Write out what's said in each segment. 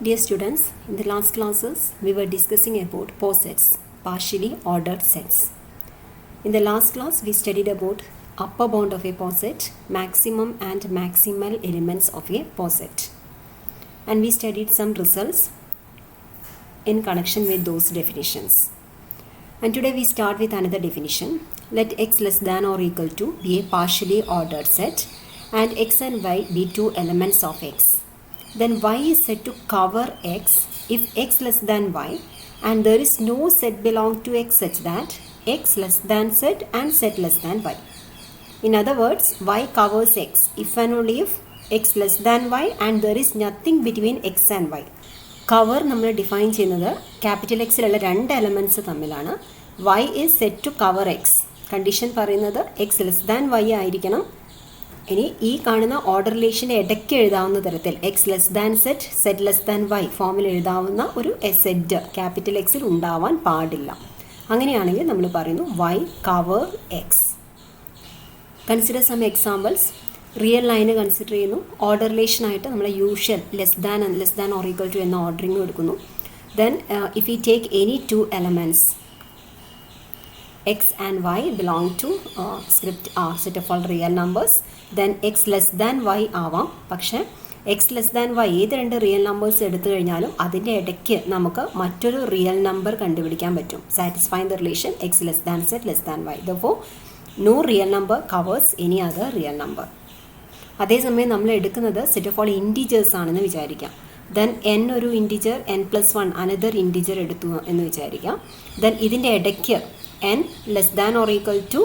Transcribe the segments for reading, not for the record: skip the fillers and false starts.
Dear students, in the last classes we were discussing about posets, partially ordered sets. In the last class we studied about upper bound of a poset, maximum and maximal elements of a poset. And we studied some results in connection with those definitions. And today we start with another definition. Let x less than or equal to be a partially ordered set and x and y be two elements of x. Then y is said to cover x if x less than y and there is no set belong to x such that x less than z and z less than y. In other words, y covers x if and only if x less than y and there is nothing between x and y. Cover നമ്മൾ define ചെയ്യുന്നത് capital എക്സിലുള്ള രണ്ട് elements തമ്മിലാണ്. y is set to cover x. Condition പറയുന്നത് x less than y ആയിരിക്കണം. ഇനി ഈ കാണുന്ന order റിലേഷൻ്റെ ഇടയ്ക്ക് എഴുതാവുന്ന തരത്തിൽ X less than Z, Z less than Y ഫോമിൽ എഴുതാവുന്ന ഒരു സെറ്റ് ക്യാപിറ്റൽ എക്സിൽ ഉണ്ടാവാൻ പാടില്ല. അങ്ങനെയാണെങ്കിൽ നമ്മൾ പറയുന്നു Y cover X. Consider some examples. Real ലൈന് കൺസിഡർ ചെയ്യുന്നു. ഓർഡർ റിലേഷനായിട്ട് നമ്മൾ usual less than or equal to എന്ന ഓർഡറിങ് എടുക്കുന്നു. Then if you take any two elements x and y belong to script set of all real numbers, then x less than y ആവാം. പക്ഷേ x less than y ഏത് രണ്ട് real numbers എടുത്തു കഴിഞ്ഞാലും അതിൻ്റെ ഇടയ്ക്ക് നമുക്ക് മറ്റൊരു റിയൽ നമ്പർ കണ്ടുപിടിക്കാൻ പറ്റും. Satisfy the relation x less than z less than y. Therefore, no real number covers any other real number. അതേസമയം നമ്മൾ എടുക്കുന്നത് സെറ്റ് ഓഫ് ഓൾ ഇൻറ്റീജേഴ്സ് ആണെന്ന് വിചാരിക്കാം. ദെൻ n ഒരു ഇൻറ്റീജർ n+1 അനദർ ഇൻറ്റീജർ എടുത്തു എന്ന് വിചാരിക്കാം. ദെൻ ഇതിൻ്റെ ഇടയ്ക്ക് n less than or equal to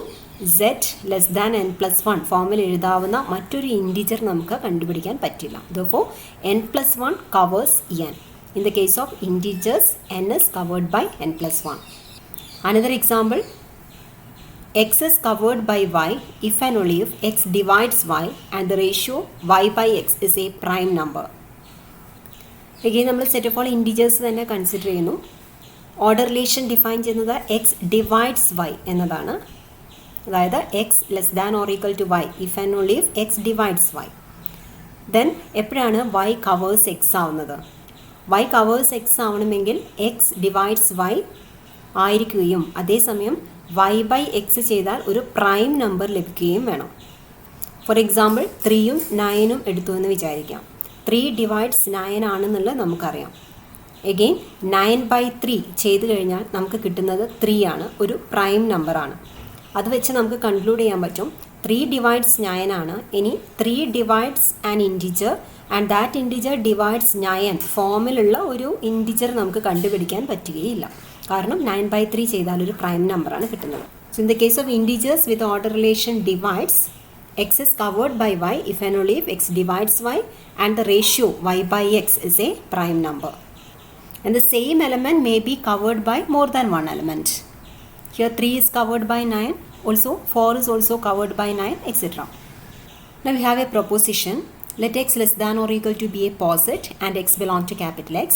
z less than n+1 ഫോമിൽ എഴുതാവുന്ന മറ്റൊരു ഇൻറ്റീജർ നമുക്ക് കണ്ടുപിടിക്കാൻ പറ്റില്ല. Therefore, n+1 covers n. In the case of integers, n is covered by n+1. Another example, x is covered by y if and only if x divides y and the ratio y by x is a prime number. Again, നമ്മൾ set of all integers തന്നെ consider ചെയ്യുന്നു. Order relation define ചെയ്യുന്നത് X divides Y എന്നതാണ്. അതായത് X less than or equal to Y if and only if X divides Y. Then എപ്പോഴാണ് Y covers X ആവുന്നത്? Y covers X ആവണമെങ്കിൽ X divides Y ആയിരിക്കുകയും അതേസമയം Y by X ചെയ്താൽ ഒരു പ്രൈം നമ്പർ ലഭിക്കുകയും വേണം. ഫോർ എക്സാമ്പിൾ 3ഉം 9ഉം എടുത്തു എന്ന് വിചാരിക്കാം. 3 ഡിവൈഡ്സ് 9 ആണെന്നുള്ളത് നമുക്കറിയാം. എഗെയിൻ 9/3 ചെയ്ത് കഴിഞ്ഞാൽ നമുക്ക് കിട്ടുന്നത് 3 ആണ്, ഒരു പ്രൈം നമ്പറാണ്. അത് വെച്ച് നമുക്ക് കൺക്ലൂഡ് ചെയ്യാൻ പറ്റും 3 ഡിവൈഡ്സ് 9 ആണ്. ഇനി 3 divides an integer and that integer divides 9 ഫോമിലുള്ള ഒരു ഇൻറ്റിജർ നമുക്ക് കണ്ടുപിടിക്കാൻ പറ്റുകയില്ല. കാരണം 9/3 ചെയ്താൽ ഒരു പ്രൈം നമ്പറാണ് കിട്ടുന്നത്. So in the case of integers with order relation divides, x is covered by y if and only if x divides y and the ratio y by x is a prime number. And the same element may be covered by more than one element. Here 3 is covered by 9, also 4 is also covered by 9, etc. Now we have a proposition. Let x less than or equal to be a poset and x belong to capital X.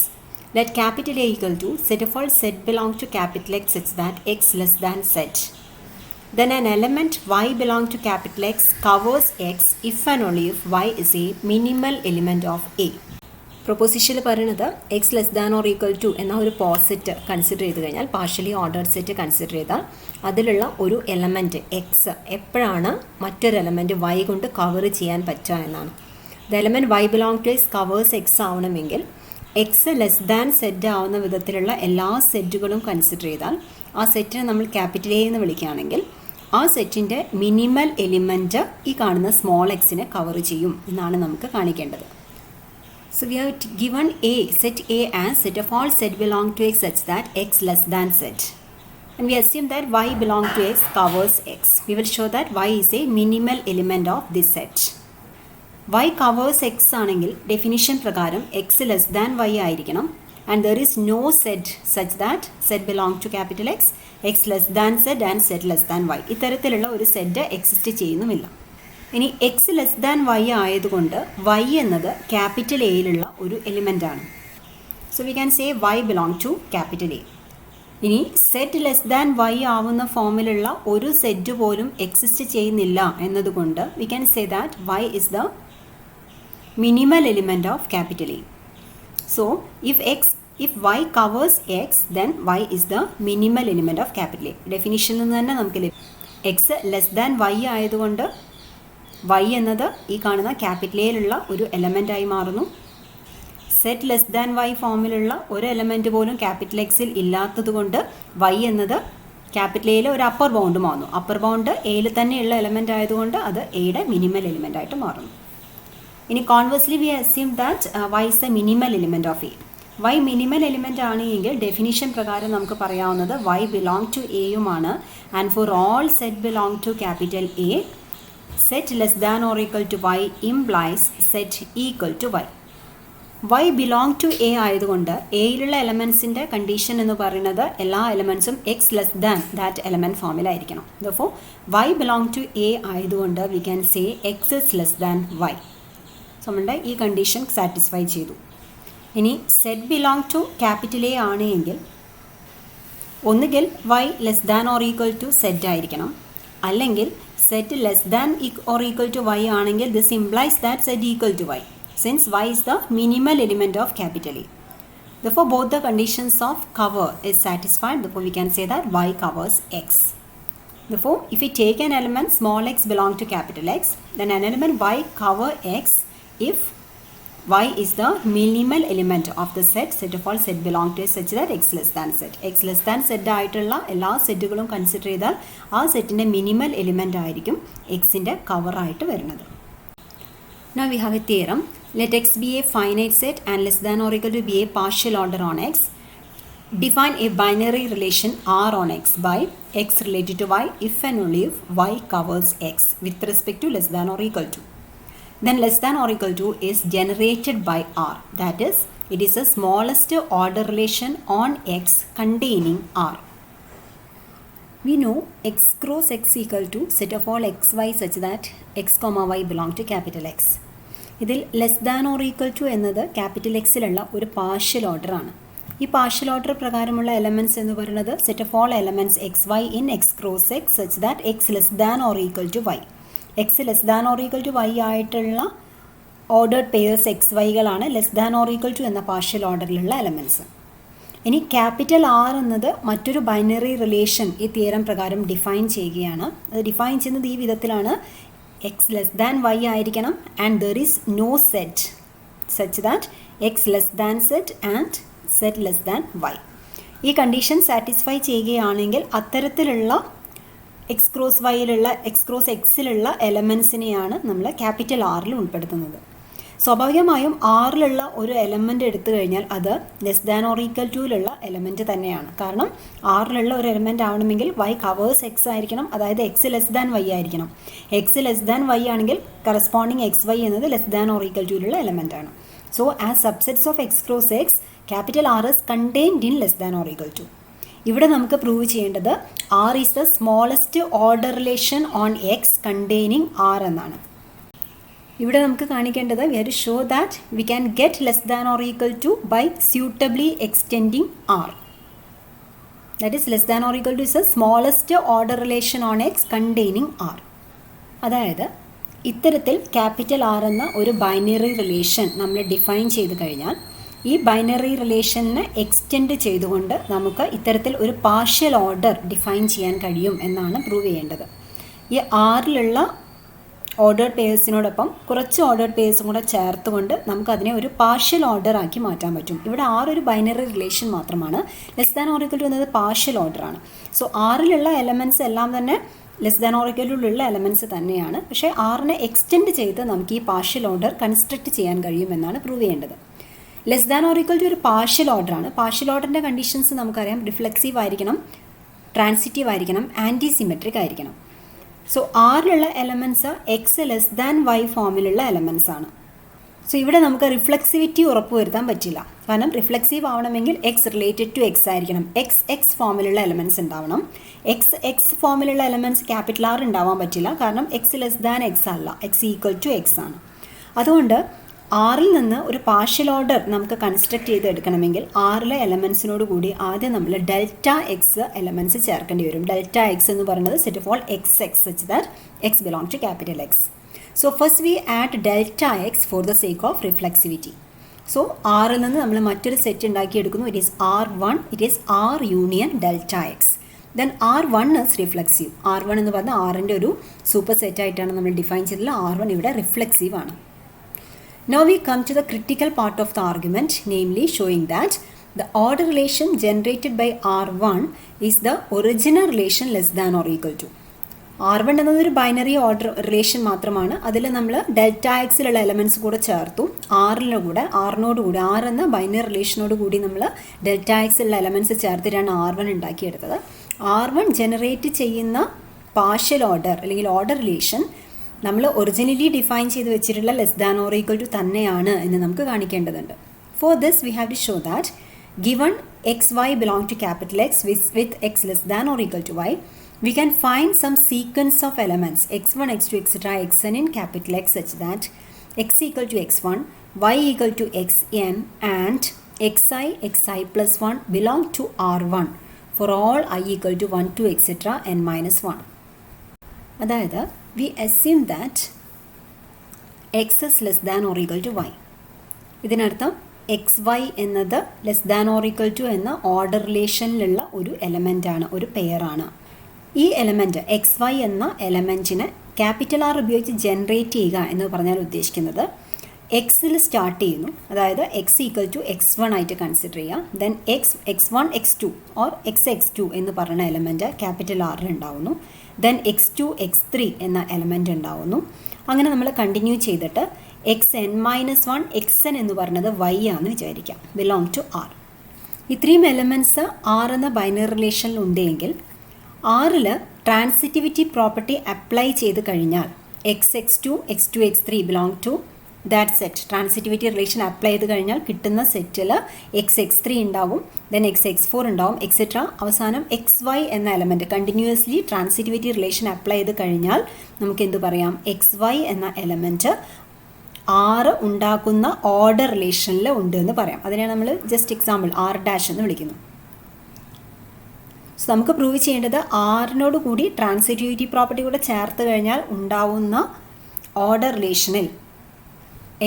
Let capital A equal to set of all z belong to capital X such that x less than z. Then an element y belong to capital X covers x if and only if y is a minimal element of A. പ്രൊപ്പോസിഷനിൽ പറയുന്നത് X less than or equal to എന്ന ഒരു poset consider ചെയ്ത് കഴിഞ്ഞാൽ, partially ordered set consider ചെയ്താൽ അതിലുള്ള ഒരു element X എപ്പോഴാണ് മറ്റൊരു എലമെൻറ്റ് വൈ കൊണ്ട് കവർ ചെയ്യാൻ പറ്റുക എന്നാണ്. The element Y belong to X covers X ആവണമെങ്കിൽ എക്സ് ലെസ് ദാൻ സെറ്റ് ആവുന്ന വിധത്തിലുള്ള എല്ലാ സെറ്റുകളും കൺസിഡർ ചെയ്താൽ ആ സെറ്റിനെ നമ്മൾ ക്യാപിറ്റൽ എ എന്ന് വിളിക്കുകയാണെങ്കിൽ ആ സെറ്റിൻ്റെ മിനിമൽ എലിമെൻറ്റ് ഈ കാണുന്ന സ്മോൾ എക്സിനെ കവർ ചെയ്യും എന്നാണ് നമുക്ക് കാണിക്കേണ്ടത്. So we have given A, set A as set of all z belong to x such that x less than z. And we assume that y belong to x covers x. We will show that y is a minimal element of this set. Y covers x ആണെങ്കിൽ definition പ്രകാരം x less than y ആയിരിക്കണം. And there is no set such that z belong to capital X, x less than z and z less than y. ഇത്തരത്തിലുള്ള ഒരു set exist ചെയ്യുന്നുമില്ല. ഇനി X less than Y ആയതുകൊണ്ട് Y എന്നത് capital എയിലുള്ള ഒരു എലിമെൻ്റാണ്. So we can say Y belong to capital A. ഇനി സെറ്റ് ലെസ് ദാൻ വൈ ആവുന്ന ഫോമിലുള്ള ഒരു സെറ്റ് പോലും എക്സിസ്റ്റ് ചെയ്യുന്നില്ല എന്നതുകൊണ്ട് we can say that Y is the minimal element of capital A. So if y covers x, then y is the minimal element of capital A. Definition നിന്ന് തന്നെ നമുക്ക് x less than y ആയതുകൊണ്ട് y എന്നത് ഈ കാണുന്ന capital എയിലുള്ള ഒരു element ആയി മാറുന്നു. സെറ്റ് ലെസ് ദാൻ y ഫോമിലുള്ള ഒരു എലമെൻറ്റ് പോലും ക്യാപിറ്റൽ എക്സിൽ ഇല്ലാത്തത് കൊണ്ട് y എന്നത് ക്യാപിറ്റൽ എയിൽ ഒരു അപ്പർ ബൗണ്ട് മാറുന്നു. അപ്പർ ബൗണ്ട് എയിൽ തന്നെയുള്ള എലമെൻ്റ് ആയതുകൊണ്ട് അത് എയുടെ മിനിമൽ എലിമെൻ്റ് ആയിട്ട് മാറുന്നു. ഇനി conversely we assume that y is a minimal element of A. y minimal element ആണ് എങ്കിൽ ഡെഫിനിഷൻ പ്രകാരം നമുക്ക് പറയാവുന്നത് y ബിലോങ് ടു എയുമാണ്. And for all set belong to capital A, set less than or equal to y implies set equal to y. y belong to A ആയതുകൊണ്ട് എയിലുള്ള എലമെൻസിൻ്റെ condition എന്ന് പറയുന്നത് എല്ലാ എലമെൻസും X less than that element ഫോമിലായിരിക്കണം. Therefore y belong to A ആയതുകൊണ്ട് we can say X is less than y. So നമ്മളുടെ ഈ കണ്ടീഷൻ സാറ്റിസ്ഫൈ ചെയ്തു. ഇനി Z belong to capital A ആണ് എങ്കിൽ ഒന്നുകിൽ y less than or equal to Z ആയിരിക്കണം, അല്ലെങ്കിൽ Z less than or equal to y ആണെങ്കിൽ this implies that Z equal to y, since y is the minimal element of capital A. Therefore, both the conditions of cover is satisfied. Therefore, we can say that y covers x. Therefore, if we take an element small x belong to capital X, then an element y cover x if y is the minimal element of the set of all set belong to such that x less than set. x less than set ആയിട്ടുള്ള എല്ലാ സെറ്റുകളും consider ചെയ്താൽ ആ സെറ്റിൻ്റെ minimal element ആയിരിക്കും എക്സിൻ്റെ കവറായിട്ട് വരുന്നത്. Now we have a theorem. Let x be a finite set and less than or equal to be a partial order on x. Define a binary relation R on x by x related to y if and only if y covers x with respect to less than or equal to. Then less than or equal to is generated by R. That is, it is the smallest order relation on x containing R. We know x cross x equal to set of all xy such that x comma y belong to capital X. ഇതിൽ less than or equal to എന്നത് capital എക്സിലുള്ള ഒരു partial order ആണ്. ഈ partial order പ്രകാരമുള്ള elements എന്ന് പറയുന്നത് set of all elements X Y in X cross X such that X less than or equal to Y. X less than or equal to Y ആയിട്ടുള്ള ordered pairs X വൈകളാണ് less than or equal to എന്ന partial ഓർഡറിലുള്ള എലമെൻറ്റ്സ്. ഇനി capital R എന്നത് മറ്റൊരു binary relation ഈ theorem പ്രകാരം ഡിഫൈൻ ചെയ്യുകയാണ്. അത് ഡിഫൈൻ ചെയ്യുന്നത് ഈ വിധത്തിലാണ്: എക്സ് ലെസ് ദാൻ വൈ ആയിരിക്കണം and there is no set such that X less than set and set less than Y. ഈ കണ്ടീഷൻ സാറ്റിസ്ഫൈ ചെയ്യുകയാണെങ്കിൽ അത്തരത്തിലുള്ള എക്സ് ക്രോസ് വൈയിലുള്ള എക്സ് ക്രോസ് എക്സിലുള്ള എലമെൻസിനെയാണ് നമ്മൾ ക്യാപിറ്റൽ ആറിൽ ഉൾപ്പെടുത്തുന്നത്. സ്വാഭാവികമായും ആറിലുള്ള ഒരു എലമെൻ്റ് എടുത്തു കഴിഞ്ഞാൽ അത് ലെസ് ദാൻ ഓർ ഈക്വൽ ടുവിലുള്ള എലമെൻറ്റ് തന്നെയാണ്. കാരണം ആറിലുള്ള ഒരു എലമെൻ്റ് ആവണമെങ്കിൽ വൈ കവേഴ്സ് എക്സ് ആയിരിക്കണം, അതായത് എക്സ് ലെസ് ദാൻ വൈ ആയിരിക്കണം. എക്സ് ലെസ് ദാൻ വൈ ആണെങ്കിൽ കറസ്പോണ്ടിങ് എക്സ് വൈ എന്നത് ലെസ് ദാൻ ഓർ ഈക്വൽ ടുവിലുള്ള എലമെൻ്റ് ആണ്. So as subsets of X cross X capital R is contained in less than or equal to. ഇവിടെ നമുക്ക് prove ചെയ്യേണ്ടത് R is the smallest order relation on X containing R എന്നാണ്. ഇവിടെ നമുക്ക് കാണിക്കേണ്ടത് we have to show that we can get less than or equal to by suitably extending R. That is less than or equal to is a smallest order relation on X containing R. അതായത് ഇത്തരത്തിൽ capital R എന്ന ഒരു binary relation നമ്മൾ define ചെയ്ത് കഴിഞ്ഞാൽ ഈ binary റിലേഷനെ extend ചെയ്തുകൊണ്ട് നമുക്ക് ഇത്തരത്തിൽ ഒരു പാർഷ്യൽ ഓർഡർ ഡിഫൈൻ ചെയ്യാൻ കഴിയും എന്നാണ് പ്രൂവ് ചെയ്യേണ്ടത്. ഈ ആറിലുള്ള ഓർഡേർഡ് പെയേഴ്സിനോടൊപ്പം കുറച്ച് ഓർഡേർഡ് പെയേഴ്സും കൂടെ ചേർത്തുകൊണ്ട് നമുക്കതിനെ ഒരു പാർഷ്യൽ ഓർഡർ ആക്കി മാറ്റാൻ പറ്റും. ഇവിടെ ആറൊരു ബൈനറി റിലേഷൻ മാത്രമാണ്. Less than or equal to എന്നത് പാർഷ്യൽ ഓർഡറാണ്. സോ ആറിലുള്ള എലമെൻറ്റ്സ് എല്ലാം തന്നെ less than or equal to ഉള്ള എലമെൻറ്റ്സ് തന്നെയാണ്. പക്ഷേ ആറിനെ എക്സ്റ്റെൻഡ് ചെയ്ത് നമുക്ക് ഈ പാർഷ്യൽ ഓർഡർ കൺസ്ട്രക്ട് ചെയ്യാൻ കഴിയുമെന്നാണ് പ്രൂവ് ചെയ്യേണ്ടത്. Less than or equal to ഒരു പാർഷ്യൽ ഓർഡറാണ്. പാർഷ്യൽ ഓർഡറിൻ്റെ കണ്ടീഷൻസ് നമുക്കറിയാം. റിഫ്ലെക്സീവ് ആയിരിക്കണം, ട്രാൻസിറ്റീവ് ആയിരിക്കണം, ആൻറ്റി സിമെട്രിക് ആയിരിക്കണം. സോ ആറിലുള്ള elements X less than Y ഫോമിലുള്ള എലമെൻറ്റ്സ് ആണ്. സോ ഇവിടെ നമുക്ക് റിഫ്ലെക്സിവിറ്റി ഉറപ്പുവരുത്താൻ പറ്റില്ല. കാരണം റിഫ്ലെക്സീവ് ആവണമെങ്കിൽ എക്സ് റിലേറ്റഡ് ടു എക്സ് ആയിരിക്കണം. എക്സ് ഫോമിലുള്ള എലമെൻറ്റ്സ് ഉണ്ടാവണം. എക്സ് ഫോമിലുള്ള എലമെൻറ്റ്സ് ക്യാപിറ്റൽ ആർ ഉണ്ടാവാൻ പറ്റില്ല. കാരണം എക്സ് ലെസ് ദാൻ എക്സ് അല്ല, എക്സ് ഈക്വൽ ടു എക്സ് ആണ്. അതുകൊണ്ട് ആറിൽ നിന്ന് ഒരു പാർഷ്യൽ ഓർഡർ നമുക്ക് കൺസ്ട്രക്ട് ചെയ്തെടുക്കണമെങ്കിൽ ആറിലെ എലമെൻസിനോട് കൂടി ആദ്യം നമ്മൾ ഡെൽറ്റ എക്സ് എലമെൻറ്റ്സ് ചേർക്കേണ്ടി വരും. ഡെൽറ്റ എക്സ് എന്ന് പറയുന്നത് set of all X X such that X belong to capital X. So first we add delta X for the sake of reflexivity. So ആറിൽ നിന്ന് നമ്മൾ മറ്റൊരു സെറ്റ് ഉണ്ടാക്കിയെടുക്കുന്നു. It is R1, it is R union delta X. Then R1 is reflexive. R1 എന്ന് പറഞ്ഞാൽ ആറിൻ്റെ ഒരു super set ആയിട്ടാണ് നമ്മൾ ഡിഫൈൻ ചെയ്തത്. R1 ഇവിടെ റിഫ്ലെക്സീവ് ആണ്. Now we come to the critical part of the argument, namely showing that the order relation generated by R1 is the original relation less than or equal to. R1 എന്നതൊരു binary order relation മാത്രമാണ്. അതിൽ നമ്മൾ delta എക്സിലുള്ള elements കൂടെ ചേർത്തു. ആറിനോട് കൂടി R എന്ന binary റിലേഷനോട് കൂടി നമ്മൾ ഡെൽറ്റ എക്സിലുള്ള എലമെൻറ്റ്സ് ചേർത്തിട്ടാണ് R1 ഉണ്ടാക്കിയെടുത്തത്. R1 ജനറേറ്റ് ചെയ്യുന്ന പാർഷ്യൽ ഓർഡർ അല്ലെങ്കിൽ ഓർഡർ റിലേഷൻ നമ്മൾ ഒറിജിനലി ഡിഫൈൻ ചെയ്ത് വെച്ചിട്ടുള്ള less than or equal to തന്നെയാണ് എന്ന് നമുക്ക് കാണിക്കേണ്ടതുണ്ട്. For this we have to show that given xy belong to capital X with x less than or equal to y, we can find some sequence of elements x1, x2, etc. xn in capital X such that x equal to x1, y equal to xn and xi plus 1 belong to R1 for all i equal to 1 to etc. n minus 1. അതായത് we assume that x is less than or equal to y. ഇതിനർത്ഥം X Y എന്നത് less than or equal to എന്ന order റിലേഷനിലുള്ള ഒരു എലമെൻ്റാണ്, ഒരു പെയറാണ്. ഈ എലമെൻറ്റ് എക്സ് വൈ എന്ന എലമെൻറ്റിനെ ക്യാപിറ്റൽ ആർ ഉപയോഗിച്ച് ജനറേറ്റ് ചെയ്യുക എന്ന് പറഞ്ഞാൽ ഉദ്ദേശിക്കുന്നത് എക്സിൽ സ്റ്റാർട്ട് ചെയ്യുന്നു. അതായത് എക്സ് ഈക്വൽ ടു x1 ആയിട്ട് കൺസിഡർ ചെയ്യുക. Then x1 x2 or x2 എന്ന് പറയുന്ന എലമെൻറ്റ് ക്യാപിറ്റൽ ആറിൽ ഉണ്ടാവുന്നു. ദെൻ x2 x3 എന്ന എലമെൻറ്റ് ഉണ്ടാവുന്നു. അങ്ങനെ നമ്മൾ കണ്ടിന്യൂ ചെയ്തിട്ട് xn-1 xn എന്ന് പറയുന്നത് y ആണെന്ന് വിചാരിക്കാം, ബിലോങ് ടു ആർ. ഇത്രയും എലമെൻറ്റ്സ് ആർ എന്ന ബൈനറി റിലേഷനിൽ ഉണ്ടെങ്കിൽ ആറിൽ ട്രാൻസിറ്റിവിറ്റി പ്രോപ്പർട്ടി അപ്ലൈ ചെയ്ത് കഴിഞ്ഞാൽ x2 x3 belong to that set. Transitivity relation apply ചെയ്ത് കഴിഞ്ഞാൽ കിട്ടുന്ന സെറ്റിൽ x3 ഉണ്ടാവും, ദെൻ x4 ഉണ്ടാവും, എക്സെട്ര. അവസാനം xy എന്ന element continuously transitivity relation apply ചെയ്ത് കഴിഞ്ഞാൽ നമുക്ക് എന്ത് പറയാം, xy എന്ന എലമെൻറ്റ് ആറ് ഉണ്ടാക്കുന്ന ഓർഡർ റിലേഷനിൽ ഉണ്ട് എന്ന് പറയാം. അതിനെ നമ്മൾ ജസ്റ്റ് എക്സാമ്പിൾ R' എന്ന് വിളിക്കുന്നു. സോ നമുക്ക് പ്രൂവ് ചെയ്യേണ്ടത് ആറിനോട് കൂടി ട്രാൻസിറ്റിവിറ്റി പ്രോപ്പർട്ടി കൂടെ ചേർത്ത് കഴിഞ്ഞാൽ ഉണ്ടാവുന്ന ഓർഡർ റിലേഷനിൽ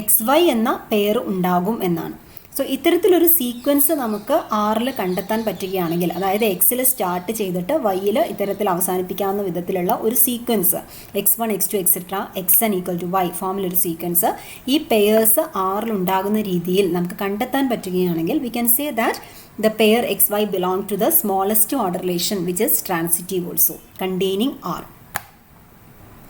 XY എന്ന പെയർ ഉണ്ടാകും എന്നാണ്. സോ ഇത്തരത്തിലൊരു സീക്വൻസ് നമുക്ക് ആറിൽ കണ്ടെത്താൻ പറ്റുകയാണെങ്കിൽ, അതായത് എക്സിൽ സ്റ്റാർട്ട് ചെയ്തിട്ട് വൈയിൽ ഇത്തരത്തിൽ അവസാനിപ്പിക്കാവുന്ന വിധത്തിലുള്ള ഒരു sequence x1 x2 etcetera xn equal to y ഫോമിലൊരു സീക്വൻസ് ഈ പെയേഴ്സ് ആറിൽ ഉണ്ടാകുന്ന രീതിയിൽ നമുക്ക് കണ്ടെത്താൻ പറ്റുകയാണെങ്കിൽ we can say that the pair xy belong to the smallest order relation which is transitive also containing R.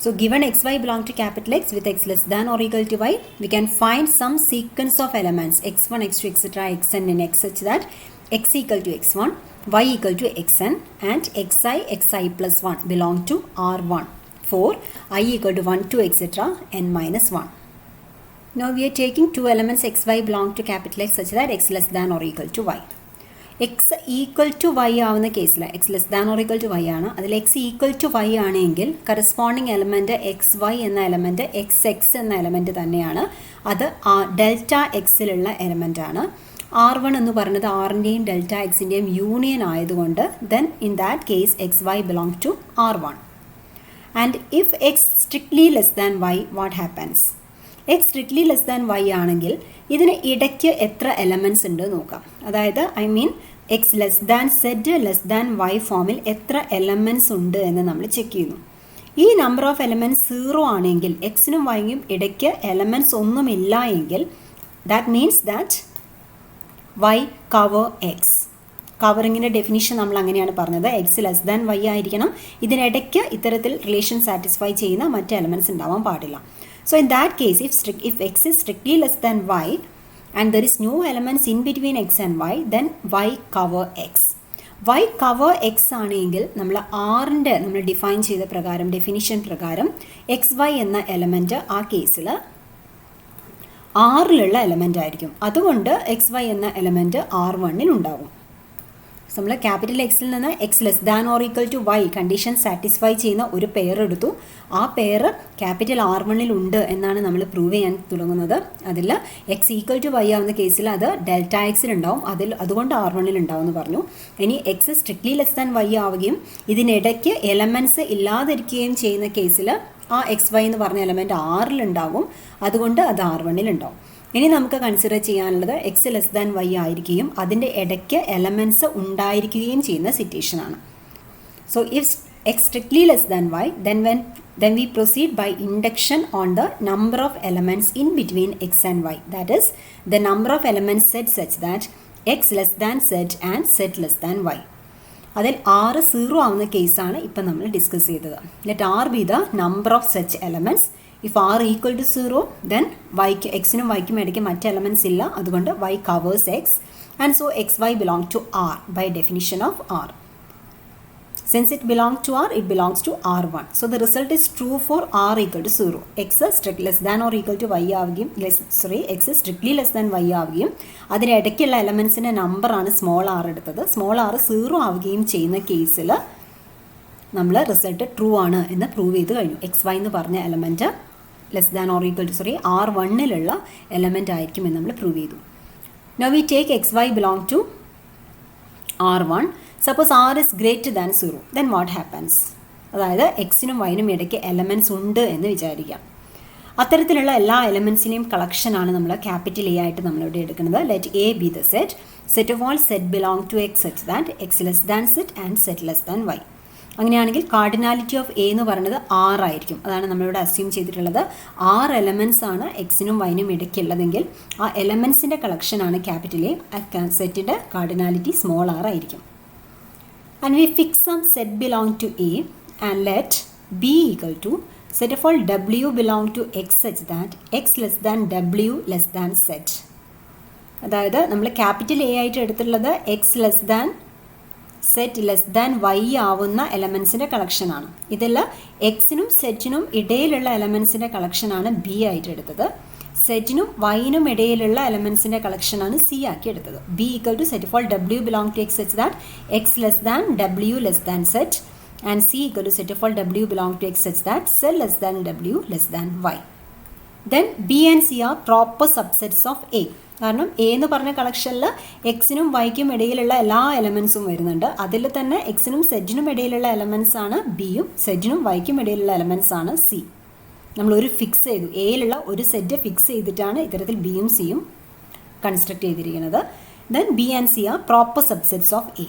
So given xy belong to capital X with x less than or equal to y, we can find some sequence of elements x1 x2 etc. xn in X such that x equal to x1, y equal to xn and xi plus 1 belong to R1 for I equal to 1 to etc. n minus 1. Now we are taking two elements xy belong to capital X such that x less than or equal to y. X equal to y ആവുന്ന കേസിൽ x less than or equal to y ആണ്. അതിൽ x equal to y ആണെങ്കിൽ corresponding element X Y എന്ന element x എന്ന element തന്നെയാണ്. അത് delta എക്സിലുള്ള എലമെൻ്റ് ആണ്. R1 എന്ന് പറയുന്നത് ആറിൻ്റെയും ഡെൽറ്റ എക്സിൻ്റെയും യൂണിയൻ ആയതുകൊണ്ട് then in that case x y belong to R1. And if x strictly less than y what happens? X strictly less than Y ആണെങ്കിൽ ഇതിന് ഇടയ്ക്ക് എത്ര എലമെൻറ്റ്സ് ഉണ്ട് നോക്കാം. അതായത് I mean X less than Z less than Y ഫോമിൽ എത്ര elements ഉണ്ട് എന്ന് നമ്മൾ ചെക്ക് ചെയ്യുന്നു. ഈ നമ്പർ ഓഫ് എലമെൻറ്റ്സ് 0 ആണെങ്കിൽ എക്സിനും വൈയും ഇടയ്ക്ക് എലമെൻറ്റ്സ് ഒന്നുമില്ല എങ്കിൽ that means that Y cover X. കവറിങ്ങിൻ്റെ ഡെഫിനിഷൻ നമ്മൾ അങ്ങനെയാണ് പറഞ്ഞത്, എക്സ് ലെസ് ദാൻ വൈ ആയിരിക്കണം, ഇതിനിടയ്ക്ക് ഇത്തരത്തിൽ റിലേഷൻ സാറ്റിസ്ഫൈ ചെയ്യുന്ന മറ്റ് എലമെൻറ്റ്സ് ഉണ്ടാവാൻ പാടില്ല. So in that case, if x is strictly less than y and there is no elements in between x and y, then y cover x. y cover x ആണെങ്കിൽ നമ്മൾ ആറിൻ്റെ നമ്മൾ define ചെയ്ത പ്രകാരം ഡെഫിനിഷൻ പ്രകാരം X Y എന്ന element ആ കേസിൽ ആറിലുള്ള എലമെൻ്റ് ആയിരിക്കും. അതുകൊണ്ട് എക്സ് വൈ എന്ന എലമെൻറ്റ് R1 ഉണ്ടാകും. നമ്മൾ ക്യാപിറ്റൽ എക്സിൽ നിന്ന് X less than or equal to Y condition satisfy ചെയ്യുന്ന ഒരു പെയർ എടുത്തു. ആ പെയർ ക്യാപിറ്റൽ R1 ഉണ്ട് എന്നാണ് നമ്മൾ പ്രൂവ് ചെയ്യാൻ തുടങ്ങുന്നത്. അതിൽ എക്സ് ഈക്വൽ ടു വൈ ആവുന്ന കേസിൽ അത് ഡെൽറ്റ എക്സിൽ ഉണ്ടാവും, അതുകൊണ്ട് R1 ഉണ്ടാവും എന്ന് പറഞ്ഞു. ഇനി x strictly less than y ആവുകയും ഇതിനിടയ്ക്ക് എലമെൻറ്റ്സ് ഇല്ലാതിരിക്കുകയും ചെയ്യുന്ന കേസിൽ ആ എക്സ് വൈ എന്ന് പറഞ്ഞ എലമെൻറ്റ് ആറിൽ ഉണ്ടാകും, അതുകൊണ്ട് അത് R1 ഉണ്ടാവും. ഇനി നമുക്ക് കൺസിഡർ ചെയ്യാനുള്ളത് എക്സ് ലെസ് ദാൻ വൈ ആയിരിക്കുകയും അതിൻ്റെ ഇടയ്ക്ക് എലമെൻറ്റ്സ് ഉണ്ടായിരിക്കുകയും ചെയ്യുന്ന സിറ്റുവേഷനാണ്. So if x strictly less than y, then we proceed by induction on the number of elements in between x and y. That is, the number of elements set such that x less than z and z less than y. അതിൽ r 0 ആവുന്ന കേസാണ് ഇപ്പം നമ്മൾ discuss ചെയ്തത്. Let r be the number of such elements. If r equal to 0, then എക്സിനും വൈക്കും ഇടയ്ക്ക് മറ്റ് elements ഇല്ല, അതുകൊണ്ട് y covers x, and so xy belong to r by definition of r. Since it belongs to R, it belongs to R1. So the result is true for R equal to 0. X is strictly less than or equal to y ആവുകയും x is strictly less than y ആവുകയും അതിന് ഇടയ്ക്കുള്ള എലമെൻസിൻ്റെ നമ്പറാണ് small R എടുത്തത്. Small R 0 ആവുകയും ചെയ്യുന്ന കേസിൽ നമ്മൾ റിസൾട്ട് ട്രൂ ആണ് എന്ന് പ്രൂവ് ചെയ്ത് കഴിഞ്ഞു. എക്സ് വൈ എന്ന് പറഞ്ഞ element less than or equal to R1-ലുള്ള എലമെൻ്റ് ആയിരിക്കും എന്ന് നമ്മൾ പ്രൂവ് ചെയ്തു. Now we take xy belong to R1. Suppose R is greater than 0, then what happens? അതായത് എക്സിനും വൈനും ഇടയ്ക്ക് എലമെൻറ്റ്സ് ഉണ്ട് എന്ന് വിചാരിക്കാം. അത്തരത്തിലുള്ള എല്ലാ എലമെൻറ്റ്സിനെയും കളക്ഷനാണ് നമ്മൾ ക്യാപിറ്റൽ എ ആയിട്ട് നമ്മളിവിടെ എടുക്കുന്നത്. Let A B the set of all set belong to x such that X less than set and set less than y. അങ്ങനെയാണെങ്കിൽ കാർഡിനാലിറ്റി ഓഫ് എ എന്ന് പറയുന്നത് 6 ആയിരിക്കും. അതാണ് നമ്മളിവിടെ അസ്യൂം ചെയ്തിട്ടുള്ളത്. 6 എലമെൻറ്റ്സ് ആണ് എക്സിനും വൈനും ഇടയ്ക്കുള്ളതെങ്കിൽ ആ എലമെൻറ്റ്സിൻ്റെ കളക്ഷനാണ് ക്യാപിറ്റൽ എ. സെറ്റിൻ്റെ കാർഡിനാലിറ്റി സ്മോൾ r ആയിരിക്കും. And we fix some set belong to A and let B equal to set of all W belong to X such that X less than W less than Z. അതായത് നമ്മൾ capital A ആയിട്ട് എടുത്തിട്ടുള്ളത് x less than set less than Y ആവുന്ന എലമെൻസിൻ്റെ കളക്ഷനാണ്. ഇതിൽ എക്സിനും സെറ്റിനും ഇടയിലുള്ള എലമെൻസിൻ്റെ കളക്ഷനാണ് ബി ആയിട്ട് എടുത്തത്. സെറ്റിനും വൈനും ഇടയിലുള്ള എലമെൻസിൻ്റെ കളക്ഷനാണ് സി ആക്കി എടുത്തത്. B equal to set of all W belong to x such that X less than W less than set and C equal to set of all W belong to x such that set less than W less than Y. Then B and C are proper subsets of A. കാരണം A എന്ന് പറഞ്ഞ കളക്ഷനിൽ എക്സിനും വൈക്കും ഇടയിലുള്ള എല്ലാ എലമെൻസും വരുന്നുണ്ട്. അതിൽ തന്നെ എക്സിനും സെറ്റിനും ഇടയിലുള്ള elements ആണ് ബിയും സെറ്റിനും വൈക്കും ഇടയിലുള്ള എലമെൻസ് ആണ് സി. നമ്മളൊരു ഫിക്സ് ചെയ്തു, എയിലുള്ള ഒരു സെറ്റ് ഫിക്സ് ചെയ്തിട്ടാണ് ഇത്തരത്തിൽ ബിയും സിയും കൺസ്ട്രക്ട് ചെയ്തിരിക്കുന്നത്. Then B and C are proper subsets of A.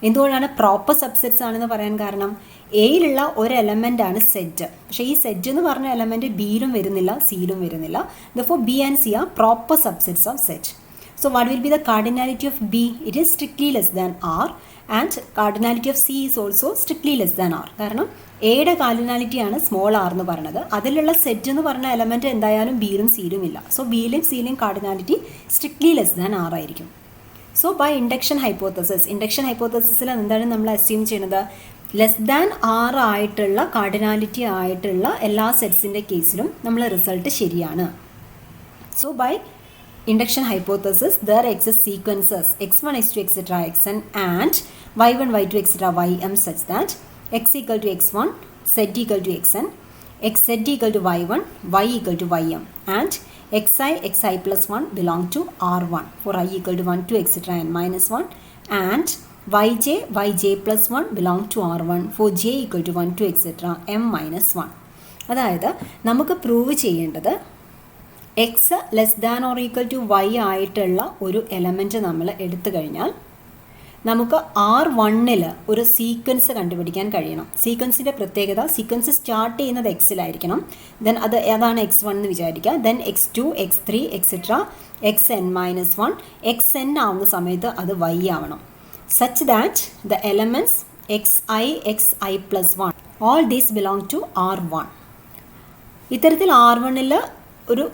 എന്തുകൊണ്ടാണ് പ്രോപ്പർ സബ്സെറ്റ്സ് ആണെന്ന് പറയാൻ കാരണം, എയിലുള്ള ഒരു എലമെൻ്റ് ആണ് സെറ്റ്. പക്ഷേ ഈ സെറ്റ് എന്ന് പറഞ്ഞ എലമെൻറ്റ് ബിയിലും വരുന്നില്ല സിയിലും വരുന്നില്ല. Therefore B and C are proper subsets of set. So what will be the cardinality of B? It is strictly less than r and cardinality of C is also strictly less than r. കാരണം എയുടെ കാർഡിനാലിറ്റിയാണ് small R എന്ന് പറയുന്നത്. അതിലുള്ള set എന്ന് പറഞ്ഞ element എന്തായാലും ബിയിലും സിയിലും ഇല്ല. സോ ബിയിലും സിയിലും cardinality strictly less than R ആയിരിക്കും. സോ ബൈ ഇൻഡക്ഷൻ ഹൈപ്പോത്തസിസിൽ എന്താണ് നമ്മൾ അസ്യൂം ചെയ്യുന്നത്? ലെസ് ദാൻ ആർ ആയിട്ടുള്ള കാർഡിനാലിറ്റി ആയിട്ടുള്ള എല്ലാ സെറ്റ്സിൻ്റെ കേസിലും നമ്മൾ റിസൾട്ട് ശരിയാണ്. So by induction hypothesis, there exist sequences x1, x2, etc. xn and y1, y2, etc. ym such that x equal to x1, z equal to xn, xz equal to y1, y equal to ym and xi plus 1 belong to r1 for I equal to 1 to etc. n minus 1 and yj plus 1 belong to r1 for j equal to 1 to etc. m minus 1. അതായത് നമുക്ക് prove ചെയ്യേണ്ടത് x less than or equal to Y ആയിട്ടുള്ള ഒരു element നമ്മൾ എടുത്തു കഴിഞ്ഞാൽ നമുക്ക് R1-ൽ ഒരു സീക്വൻസ് കണ്ടുപിടിക്കാൻ കഴിയണം. സീക്വൻസിൻ്റെ പ്രത്യേകത, സീക്വൻസ് സ്റ്റാർട്ട് ചെയ്യുന്നത് എക്സിലായിരിക്കണം. ദെൻ അതാണ് x1 എന്ന് വിചാരിക്കുക. Then x2, x3 etcetera xn-1 xn ആവുന്ന സമയത്ത് അത് y ആവണം. Such that the elements xi plus 1 all these belong to R1. ഇത്തരത്തിൽ R1-ൽ ഒരു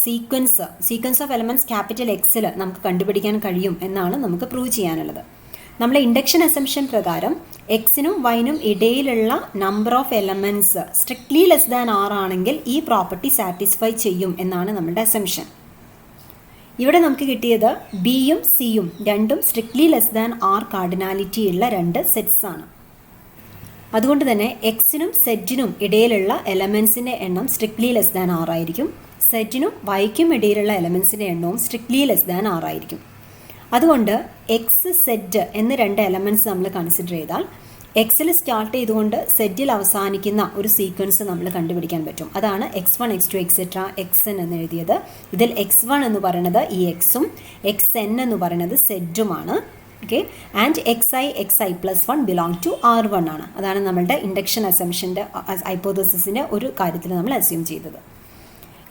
സീക്വൻസ് ഓഫ് എലമെൻറ്റ്സ് ക്യാപിറ്റൽ എക്സിൽ നമുക്ക് കണ്ടുപിടിക്കാൻ കഴിയും എന്നാണ് നമുക്ക് പ്രൂവ് ചെയ്യാനുള്ളത്. നമ്മളെ ഇൻഡക്ഷൻ അസംഷൻ പ്രകാരം എക്സിനും വൈനും ഇടയിലുള്ള number of elements strictly less than r ആണെങ്കിൽ ഈ പ്രോപ്പർട്ടി സാറ്റിസ്ഫൈ ചെയ്യും എന്നാണ് നമ്മുടെ അസംഷൻ. ഇവിടെ നമുക്ക് കിട്ടിയത് ബിയും സിയും രണ്ടും strictly less than r cardinality ഉള്ള രണ്ട് സെറ്റ്സ് ആണ്. അതുകൊണ്ട് തന്നെ എക്സിനും സെറ്റിനും ഇടയിലുള്ള എലമെൻസിൻ്റെ എണ്ണം സ്ട്രിക്ട്ലി ലെസ് ദാൻ ആർ ആയിരിക്കും. സെറ്റിനും വൈക്കും ഇടയിലുള്ള എലമെൻസിൻ്റെ എണ്ണവും സ്ട്രിക്ട്ലി ലെസ് ദാൻ ആർ ആയിരിക്കും. അതുകൊണ്ട് എക്സ് സെറ്റ് എന്ന രണ്ട് എലമെൻറ്റ്സ് നമ്മൾ കൺസിഡർ ചെയ്താൽ എക്സിൽ സ്റ്റാർട്ട് ചെയ്തുകൊണ്ട് സെറ്റിൽ അവസാനിക്കുന്ന ഒരു സീക്വൻസ് നമ്മൾ കണ്ടുപിടിക്കാൻ പറ്റും. അതാണ് x1 x2 എക്സെട്ര xn എന്ന് എഴുതിയത്. ഇതിൽ x1 എന്ന് പറയുന്നത് ഈ എക്സും xn എന്ന് പറയുന്നത് സെറ്റുമാണ്. Okay, and xi plus 1 belong to R1 ആണ്. അതാണ് നമ്മളുടെ ഇൻഡക്ഷൻ അസംഷൻ്റെ ഹൈപ്പോത്തസിസിൻ്റെ ഒരു കാര്യത്തിൽ നമ്മൾ അസ്യൂം ചെയ്തത്.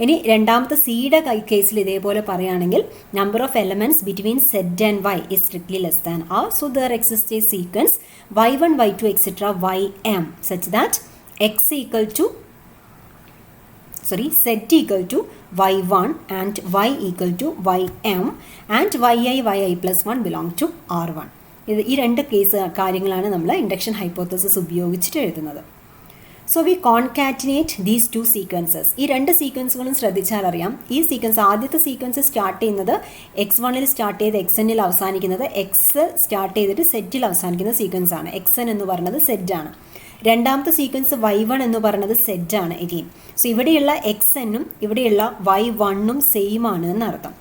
ഇനി രണ്ടാമത്തെ സിയുടെ കേസിൽ ഇതേപോലെ പറയുകയാണെങ്കിൽ number of elements between z and y is strictly less than r. So there exist a sequence y1 y2 etcetera ym such that z equal to y1 and y equal to ym and yi plus 1 belong to R1. ഈ രണ്ട് കാര്യങ്ങളാണ് നമ്മൾ induction hypothesis ഉപയോഗിച്ചിട്ട് എഴുതുന്നത്. So we concatenate these two sequences. ഈ രണ്ട് സീക്വൻസുകളും ശ്രദ്ധിച്ചാൽ അറിയാം. ഈ സീക്വൻസ് ആദ്യത്തെ സീക്വൻസ് സ്റ്റാർട്ട് ചെയ്യുന്നത് x1 സ്റ്റാർട്ട് ചെയ്ത് xnൽ അവസാനിക്കുന്നത് എക്സ് സ്റ്റാർട്ട് ചെയ്തിട്ട് സെറ്റിൽ അവസാനിക്കുന്ന സീക്വൻസ് ആണ്. xn എന്ന് പറയുന്നത് സെറ്റാണ്. രണ്ടാമത്തെ സീക്വൻസ് y1 എന്ന് പറയുന്നത് സെറ്റാണ് എഗെയിൻ. സോ ഇവിടെയുള്ള xnഉം ഇവിടെയുള്ള y1ഉം സെയിം ആണ് എന്നർത്ഥം.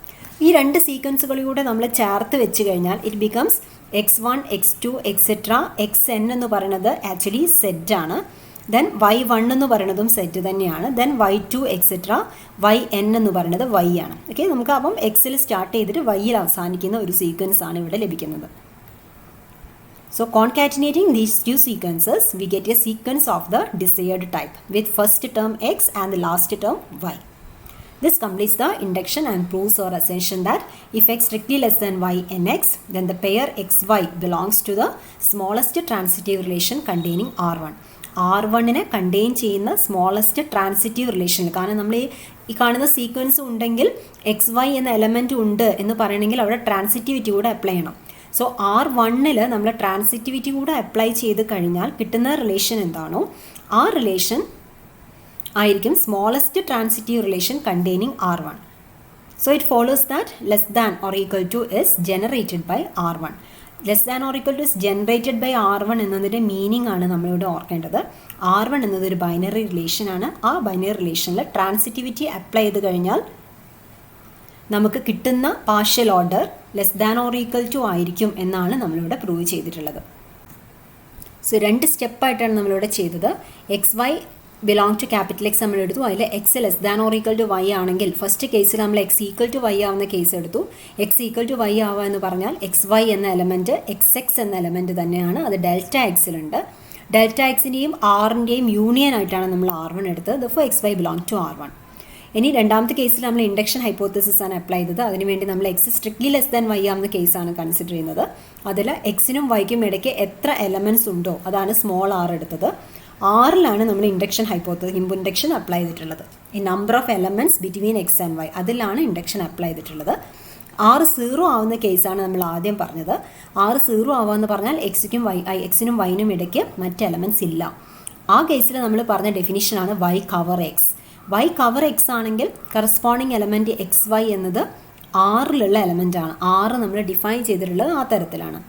ഈ രണ്ട് സീക്വൻസുകളിലൂടെ നമ്മൾ ചേർത്ത് വെച്ച് കഴിഞ്ഞാൽ it becomes x1 x2 etcetera xn എന്ന് പറയുന്നത് ആക്ച്വലി സെറ്റാണ്. ദെൻ y1 എന്ന് പറയുന്നതും സെറ്റ് തന്നെയാണ്. ദെൻ y2 എക്സെട്ര yn എന്ന് പറയുന്നത് y ആണ്. ഓക്കെ, നമുക്ക് അപ്പം എക്സിൽ സ്റ്റാർട്ട് ചെയ്തിട്ട് വൈയിൽ അവസാനിക്കുന്ന ഒരു സീക്വൻസ് ആണ് ഇവിടെ ലഭിക്കുന്നത്. So concatenating these two sequences, we get a sequence of the desired type with first term x and the last term y. This completes the induction and proves our assertion that if x strictly less than y and x, then the pair xy belongs to the smallest transitive relation containing R1. R1നെ contain ചെയ്യുന്ന smallest transitive relation. കാരണം നമ്മൾ ഈ കാണുന്ന sequence ഉണ്ടെങ്കിൽ XY എന്ന element ഉണ്ട് എന്ന് പറയണമെങ്കിൽ അവിടെ ട്രാൻസിറ്റിവിറ്റി കൂടെ അപ്ലൈ ചെയ്യണം. സോ R1ൽ നമ്മൾ ട്രാൻസിറ്റിവിറ്റി കൂടെ അപ്ലൈ ചെയ്ത് കഴിഞ്ഞാൽ കിട്ടുന്ന റിലേഷൻ എന്താണോ ആ റിലേഷൻ ആയിരിക്കും smallest transitive relation containing R1. So it follows that less than or equal to is generated by R1. Less than or equal to is generated by R1 എന്നതിൻ്റെ meaning ആണ് നമ്മളിവിടെ ഓർക്കേണ്ടത്. R1 എന്നതൊരു binary റിലേഷനാണ്. ആ binary റിലേഷനിൽ transitivity apply ചെയ്ത് കഴിഞ്ഞാൽ നമുക്ക് കിട്ടുന്ന partial order less than or equal to ആയിരിക്കും എന്നാണ് നമ്മളിവിടെ പ്രൂവ് ചെയ്തിട്ടുള്ളത്. സോ രണ്ട് സ്റ്റെപ്പായിട്ടാണ് നമ്മളിവിടെ ചെയ്തത്. XY belong to capital x നമ്മൾ എടുത്തു. അതിൽ x less than or equal to y ആണെങ്കിൽ ഫസ്റ്റ് കേസിൽ നമ്മൾ എക്സ് ഈക്വൽ ടു വൈ ആവുന്ന കേസ് എടുത്തു. എക്സ് ഈക്വൽ ടു വൈ ആവുക എന്ന് പറഞ്ഞാൽ XY എന്ന എലമെൻറ്റ് XX എന്ന എലമെൻറ്റ് തന്നെയാണ്. അത് ഡെൽറ്റ എക്സിലുണ്ട്. ഡെൽറ്റ എക്സിൻ്റെയും ആറിൻ്റെയും യൂണിയൻ ആയിട്ടാണ് നമ്മൾ R1 എടുത്തത്. Therefore XY belong to R1. ഇനി രണ്ടാമത്തെ കേസിൽ നമ്മൾ ഇൻഡക്ഷൻ ഹൈപ്പോത്തസിസ് ആണ് അപ്ലൈ ചെയ്തത്. അതിനുവേണ്ടി നമ്മൾ x strictly less than Y ആവുന്ന കേസാണ് കൺസിഡർ ചെയ്യുന്നത്. അതിൽ എക്സിനും വൈക്കും ഇടയ്ക്ക് എത്ര എലമെൻറ്റ്സ് ഉണ്ടോ അതാണ് സ്മോൾ ആർ എടുത്തത്. ആറിലാണ് നമ്മൾ ഇൻഡക്ഷൻ ഇൻഡക്ഷൻ അപ്ലൈ ചെയ്തിട്ടുള്ളത്. ഈ number of elements between x and y അതിലാണ് ഇൻഡക്ഷൻ അപ്ലൈ ചെയ്തിട്ടുള്ളത്. 6 0 ആവുന്ന കേസാണ് നമ്മൾ ആദ്യം പറഞ്ഞത്. 6 0 ആവുകയെന്ന് പറഞ്ഞാൽ എക്സിനും വൈനും ഇടയ്ക്ക് മറ്റ് എലമെൻറ്റ്സ് ഇല്ല. ആ കേസിൽ നമ്മൾ പറഞ്ഞ ഡെഫിനിഷനാണ് Y cover X. Y cover X ആണെങ്കിൽ കറസ്പോണ്ടിങ് എലമെൻറ്റ് XY എന്നത് ആറിലുള്ള എലമെൻ്റ് ആണ്. 6 നമ്മൾ ഡിഫൈൻ ചെയ്തിട്ടുള്ളത് ആ തരത്തിലാണ്.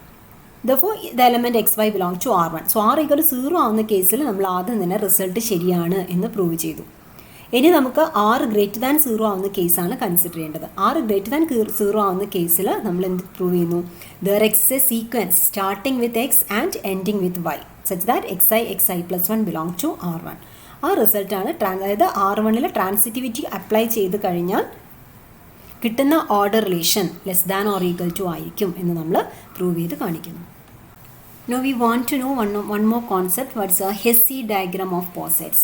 Therefore, the element XY belongs to R1. So, R equal to 0 ആവുന്ന കേസിൽ നമ്മൾ ആദ്യം തന്നെ റിസൾട്ട് ശരിയാണ് എന്ന് പ്രൂവ് ചെയ്തു. ഇനി നമുക്ക് R ഗ്രേറ്റർ ദാൻ 0 ആവുന്ന കേസാണ് കൺസിഡർ ചെയ്യേണ്ടത്. R ഗ്രേറ്റർ ദാൻ 0 ആവുന്ന കേസിൽ നമ്മൾ എന്ത് പ്രൂവ് ചെയ്യുന്നു? There is a sequence starting with X and ending with Y such that XI plus 1 belong to R1. ആ റിസൾട്ടാണ് അതായത് R1ൽ ട്രാൻസിറ്റിവിറ്റി അപ്ലൈ ചെയ്ത് കഴിഞ്ഞാൽ കിട്ടുന്ന order relation less than or equal to ആയിരിക്കും എന്ന് നമ്മൾ പ്രൂവ് ചെയ്ത് കാണിക്കുന്നു. Now we want to know one more concept. What's a Hesse diagram of posets?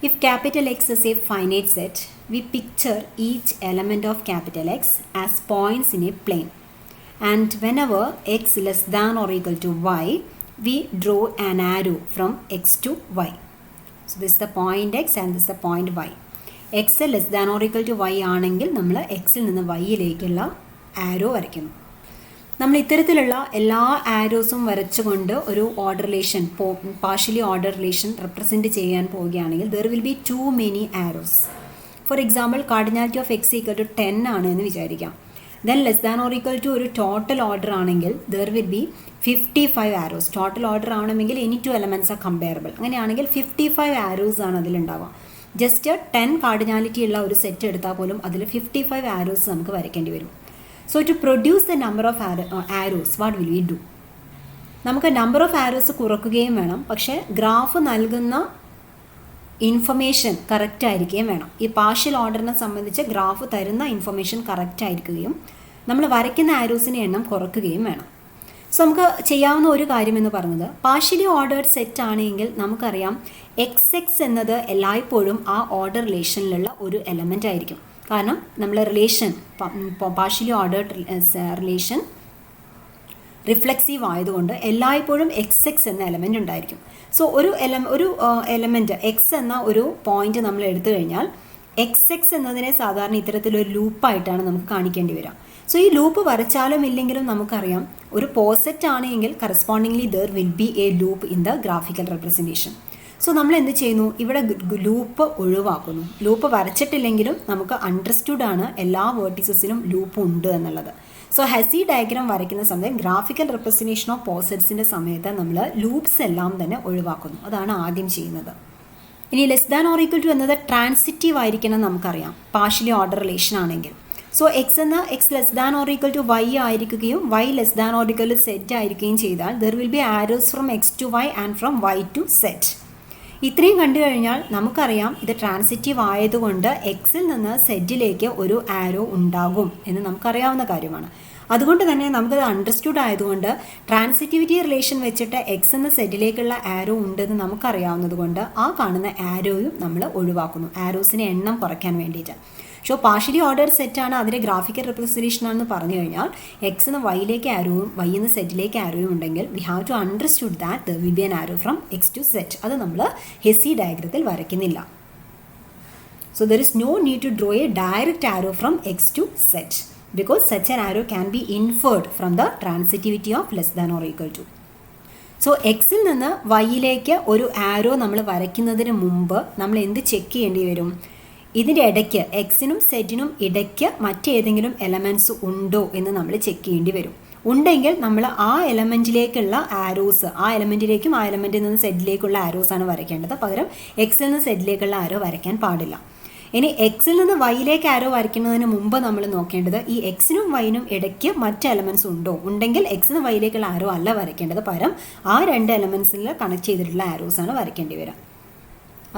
If capital X is a finite set, we picture each element of capital X as points in a plane. And whenever X less than or equal to Y, we draw an arrow from X to Y. So this is the point X and this is the point Y. X less than or equal to Y ആണെങ്കിൽ നമ്മൾ എക്സിൽ നിന്ന് വൈയിലേക്കുള്ള ആരോ വരയ്ക്കുന്നു. നമ്മൾ ഇത്തരത്തിലുള്ള എല്ലാ ആരോസും വരച്ചുകൊണ്ട് ഒരു order relation partially order relation represent ചെയ്യാൻ പോവുകയാണെങ്കിൽ there will be too many arrows. For example cardinality of X equal to 10 ആണ് എന്ന് വിചാരിക്കാം. Then less than or equal to ഒരു ടോട്ടൽ ഓർഡർ ആണെങ്കിൽ there will be 55 arrows. Total order ആണെങ്കിൽ any two elements are comparable. അങ്ങനെയാണെങ്കിൽ 55 arrows ആണ് അതിലുണ്ടാവുക. Just 10 cardinality ഉള്ള ഒരു സെറ്റ് എടുത്താൽ പോലും അതിൽ 55 ആരോസ് നമുക്ക് വരയ്ക്കേണ്ടി വരും. So to produce the number of arrows, what will we do? നമുക്ക് നമ്പർ ഓഫ് ആരോസ് കുറയ്ക്കുകയും വേണം, പക്ഷേ ഗ്രാഫ് നൽകുന്ന ഇൻഫർമേഷൻ കറക്റ്റ് ആയിരിക്കുകയും വേണം. ഈ പാർഷ്യൽ ഓർഡറിനെ സംബന്ധിച്ച് ഗ്രാഫ് തരുന്ന ഇൻഫർമേഷൻ കറക്റ്റ് ആയിരിക്കുകയും നമ്മൾ വരയ്ക്കുന്ന ആരോസിൻ്റെ എണ്ണം കുറയ്ക്കുകയും വേണം. സോ നമുക്ക് ചെയ്യാവുന്ന ഒരു കാര്യം എന്ന് പറയുന്നത്, പാർഷ്യലി ഓർഡേർഡ് സെറ്റ് ആണെങ്കിൽ നമുക്കറിയാം XX എന്നത് എല്ലായ്പ്പോഴും ആ ഓർഡർ റിലേഷനിലുള്ള ഒരു എലമെൻ്റ് ആയിരിക്കും. കാരണം നമ്മൾ relation partially ordered relation reflexive ആയതുകൊണ്ട് എല്ലായ്പ്പോഴും XX എന്ന എലമെൻ്റ് ഉണ്ടായിരിക്കും. സോ ഒരു എലമെൻറ്റ് എക്സ് എന്ന ഒരു പോയിന്റ് നമ്മൾ എടുത്തു കഴിഞ്ഞാൽ XX എന്നതിനെ സാധാരണ ഇത്തരത്തിലൊരു ലൂപ്പായിട്ടാണ് നമുക്ക് കാണിക്കേണ്ടി വരിക. സോ ഈ ലൂപ്പ് വരച്ചാലും ഇല്ലെങ്കിലും നമുക്കറിയാം ഒരു പോസെറ്റ് ആണെങ്കിൽ correspondingly there will B A loop in the graphical representation. So നമ്മൾ എന്ത് ചെയ്യുന്നു, ഇവിടെ ലൂപ്പ് ഒഴിവാക്കുന്നു. ലൂപ്പ് വരച്ചിട്ടില്ലെങ്കിലും നമുക്ക് അണ്ടർസ്റ്റുഡ് ആണ് എല്ലാ വേർട്ടിസസിലും ലൂപ്പ് ഉണ്ട് എന്നുള്ളത്. സോ ഹെസി ഡയഗ്രാം വരയ്ക്കുന്ന സമയത്ത് ഗ്രാഫിക്കൽ റെപ്രസെൻറ്റേഷൻ ഓഫ് പോസെറ്റ്സിൻ്റെ സമയത്ത് നമ്മൾ ലൂപ്സ് എല്ലാം തന്നെ ഒഴിവാക്കുന്നു. അതാണ് ആദ്യം ചെയ്യുന്നത്. ഇനി less than or equal to എന്നത് ട്രാൻസിറ്റീവ് ആയിരിക്കണം നമുക്കറിയാം പാർഷ്യലി ഓർഡർ റിലേഷൻ ആണെങ്കിൽ. So X less than or equal to Y ആയിരിക്കുകയും Y less than or equal to set ആയിരിക്കുകയും ചെയ്താൽ there will be arrows from X to Y and from Y to set. ഇത്രയും കണ്ടു കഴിഞ്ഞാൽ നമുക്കറിയാം ഇത് transitive ആയതുകൊണ്ട് എക്സിൽ നിന്ന് സെറ്റിലേക്ക് ഒരു ആരോ ഉണ്ടാകും എന്ന് നമുക്കറിയാവുന്ന കാര്യമാണ്. അതുകൊണ്ട് തന്നെ നമുക്കത് അണ്ടർസ്റ്റുഡ് ആയതുകൊണ്ട് ട്രാൻസിറ്റിവിറ്റി റിലേഷൻ വെച്ചിട്ട് എക്സ് എന്ന സെറ്റിലേക്കുള്ള ആരോ ഉണ്ടെന്ന് നമുക്കറിയാവുന്നത് കൊണ്ട് ആ കാണുന്ന ആരോയും നമ്മൾ ഒഴിവാക്കുന്നു, ആരോസിൻ്റെ എണ്ണം കുറയ്ക്കാൻ വേണ്ടിയിട്ട്. സോ പാർഷ്യലി ഓർഡേർഡ് സെറ്റാണ്, അതിൻ്റെ ഗ്രാഫിക്കൽ റെപ്രസെൻറ്റേഷൻ ആണെന്ന് പറഞ്ഞു കഴിഞ്ഞാൽ എക്സ് എന്ന വൈയിലേക്ക് ആരോയും വൈ എന്ന സെറ്റിലേക്ക് ആരോയും ഉണ്ടെങ്കിൽ we have to understood that there will be an arrow from X to set. അത് നമ്മൾ ഹെസി ഡയഗ്രത്തിൽ വരയ്ക്കുന്നില്ല. So there is no need to draw a direct arrow from X to set because such an arrow can be inferred from the transitivity of less than or equal to. So എക്സിൽ നിന്ന് വൈയിലേക്ക് ഒരു ആരോ നമ്മൾ വരയ്ക്കുന്നതിന് മുമ്പ് നമ്മൾ എന്ത് check ചെയ്യേണ്ടി വരും, ഇതിൻ്റെ ഇടയ്ക്ക് എക്സിനും സെറ്റിനും ഇടയ്ക്ക് മറ്റേതെങ്കിലും എലമെൻറ്റ്സ് ഉണ്ടോ എന്ന് നമ്മൾ ചെക്ക് ചെയ്യേണ്ടി വരും. ഉണ്ടെങ്കിൽ നമ്മൾ ആ എലമെൻറ്റിലേക്കുള്ള ആരോസ്, ആ എലമെൻറ്റിലേക്കും ആ എലമെൻറ്റിൽ നിന്ന് സെറ്റിലേക്കുള്ള ആരോസാണ് വരയ്ക്കേണ്ടത്. പകരം എക്സിൽ നിന്ന് സെറ്റിലേക്കുള്ള ആരോ വരയ്ക്കാൻ പാടില്ല. ഇനി എക്സിൽ നിന്ന് വൈയിലേക്ക് ആരോ വരയ്ക്കുന്നതിന് മുമ്പ് നമ്മൾ നോക്കേണ്ടത് ഈ എക്സിനും വൈനും ഇടയ്ക്ക് മറ്റ് എലമെൻറ്റ്സ് ഉണ്ടോ. ഉണ്ടെങ്കിൽ എക്സിന് വൈയിലേക്കുള്ള ആരോ അല്ല വരയ്ക്കേണ്ടത്, പകരം ആ രണ്ട് എലമെൻറ്റ്സിൽ കണക്ട് ചെയ്തിട്ടുള്ള ആരോസാണ് വരയ്ക്കേണ്ടി വരിക.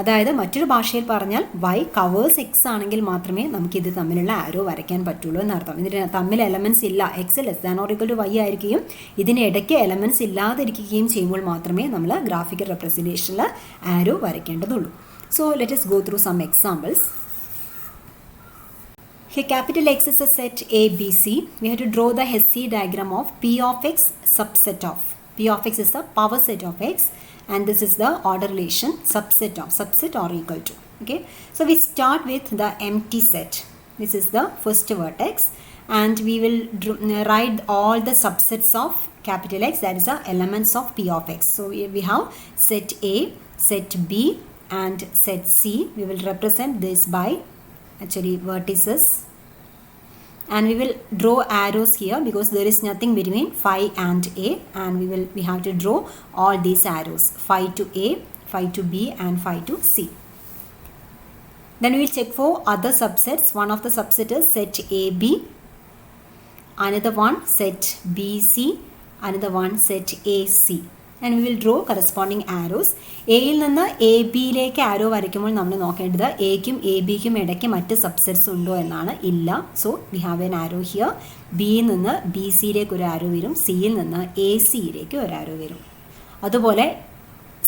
അതായത് മറ്റൊരു ഭാഷയിൽ പറഞ്ഞാൽ വൈ കവേഴ്സ് എക്സ് ആണെങ്കിൽ മാത്രമേ നമുക്കിത് തമ്മിലുള്ള ആരോ വരയ്ക്കാൻ പറ്റുള്ളൂ എന്നർത്ഥം. ഇതിന് തമ്മിൽ എലമെൻറ്റ്സ് ഇല്ല, X less than or equal to Y ആയിരിക്കുകയും ഇതിനിടയ്ക്ക് എലമെൻറ്റ്സ് ഇല്ലാതിരിക്കുകയും ചെയ്യുമ്പോൾ മാത്രമേ നമ്മൾ ഗ്രാഫിക്കൽ റെപ്രസെൻറ്റേഷനിൽ ആരോ വരയ്ക്കേണ്ടതുള്ളൂ. So let us go through some examples. Here capital X is a set A, B, C. We have to draw the Hessy diagram of P of X subset of. P of X is the power set of X and this is the order relation subset of, subset or equal to. Okay. So we start with the empty set. This is the first vertex and we will write all the subsets of capital X, that is the elements of P of X. So we have set A, set B and set C. We will represent this by vertices and we will draw arrows here because there is nothing between phi and A and we have to draw all these arrows, phi to A, phi to B and phi to C. Then we will check for other subsets. One of the subset is set AB, another one set BC, another one set AC. And we will draw corresponding arrows. എയിൽ നിന്ന് A ബിയിലേക്ക് ആരോ വരയ്ക്കുമ്പോൾ നമ്മൾ നോക്കേണ്ടത് എക്കും A ബിക്കും ഇടയ്ക്ക് മറ്റ് subsets ഉണ്ടോ എന്നാണ്. ഇല്ല. So we have an arrow here. ബിയിൽ നിന്ന് ബി സിയിലേക്ക് ഒരു ആരോ വരും, സിയിൽ നിന്ന് എ സിയിലേക്ക് ഒരു ആരോ വരും. അതുപോലെ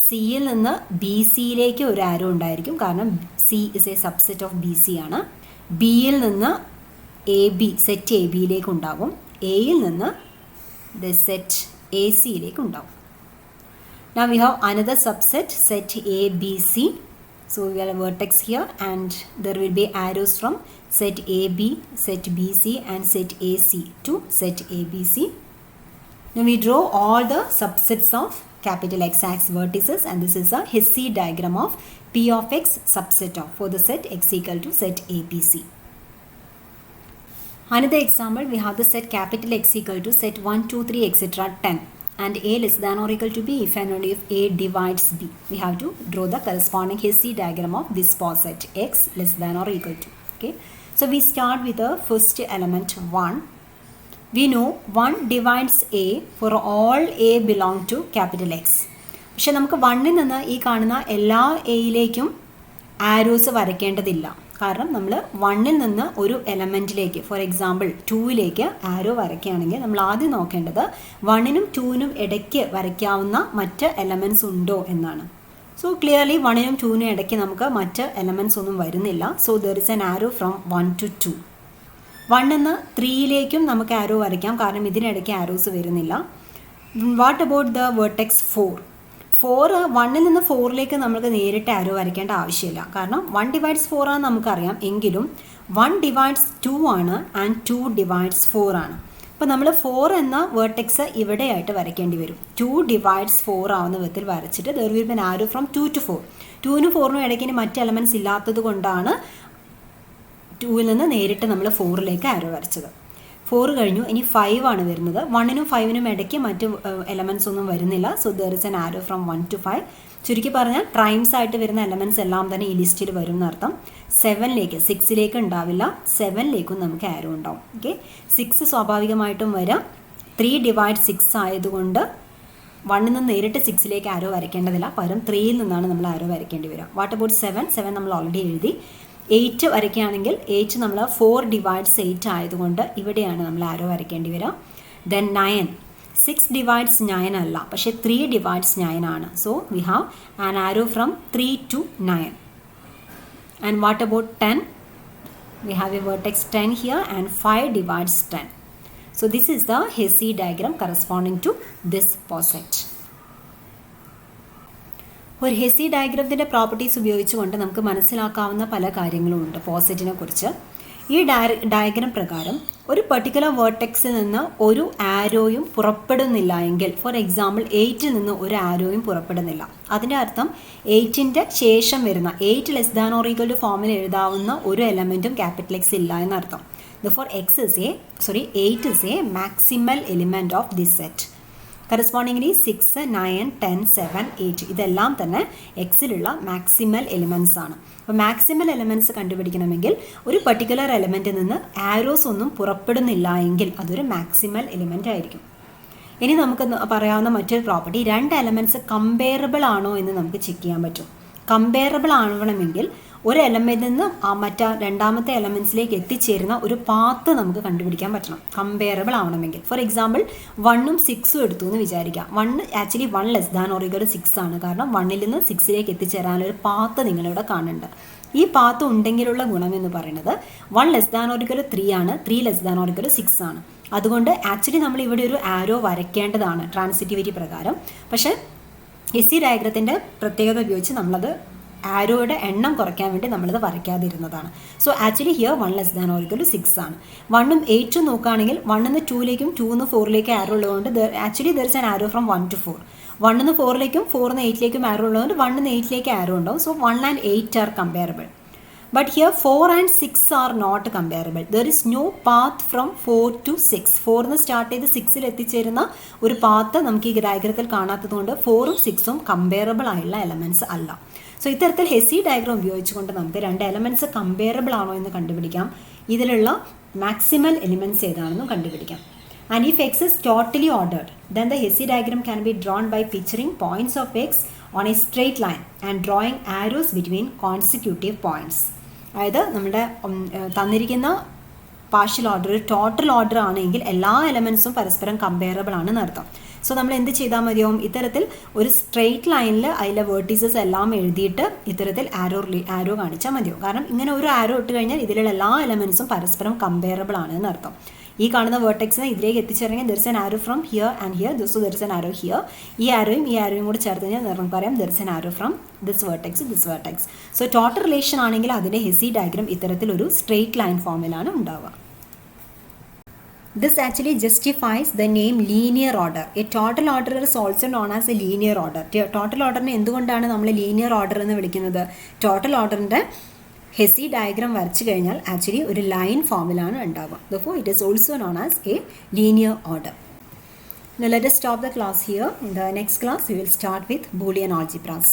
സിയിൽ നിന്ന് ബി സിയിലേക്ക് ഒരു ആരോ ഉണ്ടായിരിക്കും, കാരണം C is A subset of B C ആണ്. ബിയിൽ നിന്ന് എ ബി സെറ്റ് എ ബിയിലേക്ക് ഉണ്ടാകും, എയിൽ നിന്ന് ദ സെറ്റ് എ സിയിലേക്ക് ഉണ്ടാകും. Now we have another subset set A, B, C. So we have a vertex here and there will be arrows from set A, B, set B, C and set A, C to set A, B, C. Now we draw all the subsets of capital X axis vertices and this is a Hessy diagram of P of X subset of for the set X equal to set A, B, C. Another example, we have the set capital X equal to set 1, 2, 3 etc. 10. And A less than or equal to B if and only if A divides B. We have to draw the corresponding Hessy diagram of this poset X less than or equal to. Okay. So we start with the first element 1. we know 1 divides a for all a belong to capital X. പക്ഷെ നമുക്ക് 1ൽ നിന്ന് ഈ കാണുന്ന എല്ലാ എയിലേക്കും arrows വരയ്ക്കേണ്ടതില്ല. കാരണം നമ്മൾ 1ൽ നിന്ന് ഒരു എലമെൻറ്റിലേക്ക്, ഫോർ എക്സാമ്പിൾ 2ലേക്ക് ആരോ വരയ്ക്കുകയാണെങ്കിൽ നമ്മൾ ആദ്യം നോക്കേണ്ടത് 1നും 2നും ഇടയ്ക്ക് വരയ്ക്കാവുന്ന മറ്റ് എലമെൻറ്റ്സ് ഉണ്ടോ എന്നാണ്. സോ ക്ലിയർലി 1നും 2നും ഇടയ്ക്ക് നമുക്ക് മറ്റ് എലമെൻറ്റ്സ് ഒന്നും വരുന്നില്ല. So there is an arrow from 1 to 2. 1 നിന്ന് 3ലേക്കും നമുക്ക് ആരോ വരയ്ക്കാം, കാരണം ഇതിനിടയ്ക്ക് ആരോസ് വരുന്നില്ല. What about the vertex 4? 1ൽ നിന്ന് 4ലേക്ക് നമുക്ക് നേരിട്ട് ആരോ വരയ്ക്കേണ്ട ആവശ്യമില്ല, കാരണം 1 divides 4 ആണ് നമുക്കറിയാം. എങ്കിലും 1 divides 2 ആണ് ആൻഡ് 2 divides 4 ആണ്. അപ്പോൾ നമ്മൾ 4 എന്ന വേർട്ടെക്സ് ഇവിടെയായിട്ട് വരയ്ക്കേണ്ടി വരും. 2 divides 4 ആവുന്ന വിധത്തിൽ വരച്ചിട്ട് there will be an arrow from 2 to 4. 2നും 4നും ഇടയ്ക്ക് മറ്റ് എലമെൻറ്റ്സ് ഇല്ലാത്തത് കൊണ്ടാണ് 2ൽ നിന്ന് നേരിട്ട് നമ്മൾ 4ലേക്ക് ആരോ വരച്ചത്. 4 കഴിഞ്ഞു, ഇനി 5 ആണ് വരുന്നത്. 1നും 5നും ഇടയ്ക്ക് മറ്റ് എലമെൻറ്റ്സ് ഒന്നും വരുന്നില്ല. So there is an arrow from 1 to 5. ചുരുക്കി പറഞ്ഞാൽ പ്രൈംസ് ആയിട്ട് വരുന്ന എലമെൻറ്റ്സ് എല്ലാം തന്നെ ഈ ലിസ്റ്റിൽ വരും എന്നർത്ഥം. 7ലേക്ക് 6ലേക്ക് ഉണ്ടാവില്ല, 7ലേക്കും നമുക്ക് ആരോ ഉണ്ടാവും. ഓക്കെ, 6 സ്വാഭാവികമായിട്ടും വരാം. 3 divides 6 ആയതുകൊണ്ട് 1ൽ നിന്ന് നേരിട്ട് 6ലേക്ക് ആരോ വരയ്ക്കേണ്ടതില്ല, പകരം 3ൽ നിന്നാണ് നമ്മൾ ആരോ വരയ്ക്കേണ്ടി വരിക. വാട്ട് അബൌട്ട് 7 നമ്മൾ ഓൾറെഡി എഴുതി. 8 വരയ്ക്കുകയാണെങ്കിൽ 8 നമ്മൾ 4 divides 8 ആയതുകൊണ്ട് ഇവിടെയാണ് നമ്മൾ ആരോ വരയ്ക്കേണ്ടി വരിക. ദെൻ 9, 6 divides 9 അല്ല, പക്ഷേ 3 divides 9 ആണ്. So we have an arrow from 3 to 9. And what about 10? We have A vertex 10 here and 5 divides 10. So this is the Hessy diagram corresponding to this poset. ഒരു ഹെസി ഡയഗ്രത്തിൻ്റെ properties ഉപയോഗിച്ചുകൊണ്ട് നമുക്ക് മനസ്സിലാക്കാവുന്ന പല കാര്യങ്ങളുമുണ്ട് പോസറ്റിനെ കുറിച്ച്. ഈ ഡയഗ്രം പ്രകാരം ഒരു പെർട്ടിക്കുലർ വേർട്ടെക്സിൽ നിന്ന് ഒരു ആരോയും പുറപ്പെടുന്നില്ല എങ്കിൽ, ഫോർ എക്സാമ്പിൾ 8ൽ നിന്ന് ഒരു ആരോയും പുറപ്പെടുന്നില്ല, അതിൻ്റെ അർത്ഥം 8ൻ്റെ ശേഷം വരുന്ന 8 less than or equal to ഫോമിൽ എഴുതാവുന്ന ഒരു എലമെൻറ്റും ക്യാപിറ്റൽ എക്സ് ഇല്ല എന്നർത്ഥം. Therefore 8 is a maximal element of this set. Correspondingly 6, 9, 10, 7, 8 ഇതെല്ലാം തന്നെ എക്സിലുള്ള മാക്സിമൽ എലിമെൻറ്റ്സ് ആണ്. അപ്പോൾ മാക്സിമൽ എലിമെൻറ്റ്സ് കണ്ടുപിടിക്കണമെങ്കിൽ ഒരു പെർട്ടിക്കുലർ എലിമെൻറ്റിൽ നിന്ന് ആരോസ് ഒന്നും പുറപ്പെടുന്നില്ല എങ്കിൽ അതൊരു മാക്സിമൽ എലിമെൻ്റ് ആയിരിക്കും. ഇനി നമുക്ക് പറയാവുന്ന മറ്റൊരു പ്രോപ്പർട്ടി, 2 എലമെൻറ്റ്സ് കമ്പയറബിൾ ആണോ എന്ന് നമുക്ക് ചെക്ക് ചെയ്യാൻ പറ്റും. കമ്പയറബിൾ ആവണമെങ്കിൽ ഒരു എലമെൻറ്റിൽ നിന്ന് രണ്ടാമത്തെ എലമെൻറ്റ്സിലേക്ക് എത്തിച്ചേരുന്ന ഒരു പാത്ത് നമുക്ക് കണ്ടുപിടിക്കാൻ പറ്റണം, കമ്പയറബിൾ ആവണമെങ്കിൽ. ഫോർ എക്സാമ്പിൾ 1ഉം 6ഉം എടുത്തു എന്ന് വിചാരിക്കാം. 1 less than or equal to 6 ആണ്, കാരണം 1ൽ നിന്ന് 6ലേക്ക് എത്തിച്ചേരാനൊരു പാത്ത് നിങ്ങളിവിടെ കാണുന്നുണ്ട്. ഈ പാത്ത് ഉണ്ടെങ്കിലുള്ള ഗുണം എന്ന് പറയുന്നത് 1 less than or equal to 3 ആണ്, 3 less than or equal to 6 ആണ്. അതുകൊണ്ട് ആക്ച്വലി നമ്മൾ ഇവിടെ ഒരു ആരോ വരയ്ക്കേണ്ടതാണ് ട്രാൻസിറ്റിവിറ്റി പ്രകാരം. പക്ഷേ ഹെസി ഡയഗ്രത്തിൻ്റെ പ്രത്യേകത ഉപയോഗിച്ച് നമ്മളത് ആരോയുടെ എണ്ണം കുറയ്ക്കാൻ വേണ്ടി നമ്മളത് വരയ്ക്കാതിരുന്നതാണ്. So actually here 1 less than or equal to 6 ആണ്. 1ഉം 8ഉം നോക്കുകയാണെങ്കിൽ 1 നിന്ന് 2ലേക്കും 2 നിന്ന് 4ലേക്ക് ആരോ ഉള്ളതുകൊണ്ട് actually there is an arrow from 1 to 4. 1 നിന്ന് 4ലേക്കും 4 നിന്ന് 8ലേക്കും ആരോ ഉള്ളതുകൊണ്ട് 1 നിന്ന് 8ലേക്ക് ആരോ ഉണ്ടാവും. So 1 and 8 are comparable. But here 4 and 6 are not comparable. There is no path from 4 to 6. 4 നിന്ന് സ്റ്റാർട്ട് ചെയ്ത് 6ൽ എത്തിച്ചേരുന്ന ഒരു പാത്ത് നമുക്ക് ഈ ഡയഗ്രത്തിൽ കാണാത്തതുകൊണ്ട് 4ഉം 6ഉം കമ്പയറബിൾ ആയുള്ള എലമെൻറ്റ്സ് അല്ല. സോ ഇത്തരത്തിൽ ഹെസി ഡയഗ്രം ഉപയോഗിച്ചുകൊണ്ട് നമുക്ക് 2 എലമെൻറ്റ്സ് കമ്പയറബിൾ ആണോ എന്ന് കണ്ടുപിടിക്കാം, ഇതിലുള്ള മാക്സിമൽ എലിമെൻറ്റ്സ് ഏതാണെന്നും കണ്ടുപിടിക്കാം. And if X is totally ordered, then the Hasse diagram can be drawn by picturing points of X on a straight line and drawing arrows between consecutive points. അതായത് നമ്മുടെ തന്നിരിക്കുന്ന partial order total order ആണെങ്കിൽ എല്ലാ എലമെൻറ്റ്സും പരസ്പരം comparable ആണെന്ന് അർത്ഥം. So നമ്മൾ എന്ത് ചെയ്താൽ മതിയാവും, ഇത്തരത്തിൽ ഒരു സ്ട്രെയിറ്റ് ലൈനിൽ അതിലെ വേർട്ടീസസ് എല്ലാം എഴുതിയിട്ട് ഇത്തരത്തിൽ ആരോ കാണിച്ചാൽ മതിയാവും. കാരണം ഇങ്ങനെ ഒരു ആരോ ഇട്ട് കഴിഞ്ഞാൽ ഇതിലുള്ള എല്ലാ എലമെൻറ്റ്സും പരസ്പരം കമ്പയറബിൾ ആണ് എന്നർത്ഥം. ഈ കാണുന്ന വേർട്ടെക്സിന് ഇതിലേക്ക് എത്തിച്ചേരെങ്കിൽ there is an arrow from here and here, so there is an arrow here. ഈ ആരോയും കൂടെ ചേർത്ത് കഴിഞ്ഞാൽ നമുക്ക് പറയാം there is an arrow from this vertex. So total relation ആണെങ്കിൽ അതിൻ്റെ ഹെസി ഡയഗ്രം ഇത്തരത്തിലൊരു സ്ട്രെയിറ്റ് ലൈൻ ഫോമിലാണ് ഉണ്ടാവുക. This actually justifies the name linear order. A total order is also known as a linear order. Total order ne എന്തുകൊണ്ടാണ് നമ്മൾ linear order എന്ന് വിളിക്കുന്നത്? Total ഓർഡറിൻ്റെ ഹെസി ഡയഗ്രം വരച്ചു കഴിഞ്ഞാൽ ആക്ച്വലി ഒരു ലൈൻ ഫോമിലാണ് ഉണ്ടാവുക. Therefore it is also known as a linear order. Now let us stop the class here. In the next class we will start with Boolean algebras.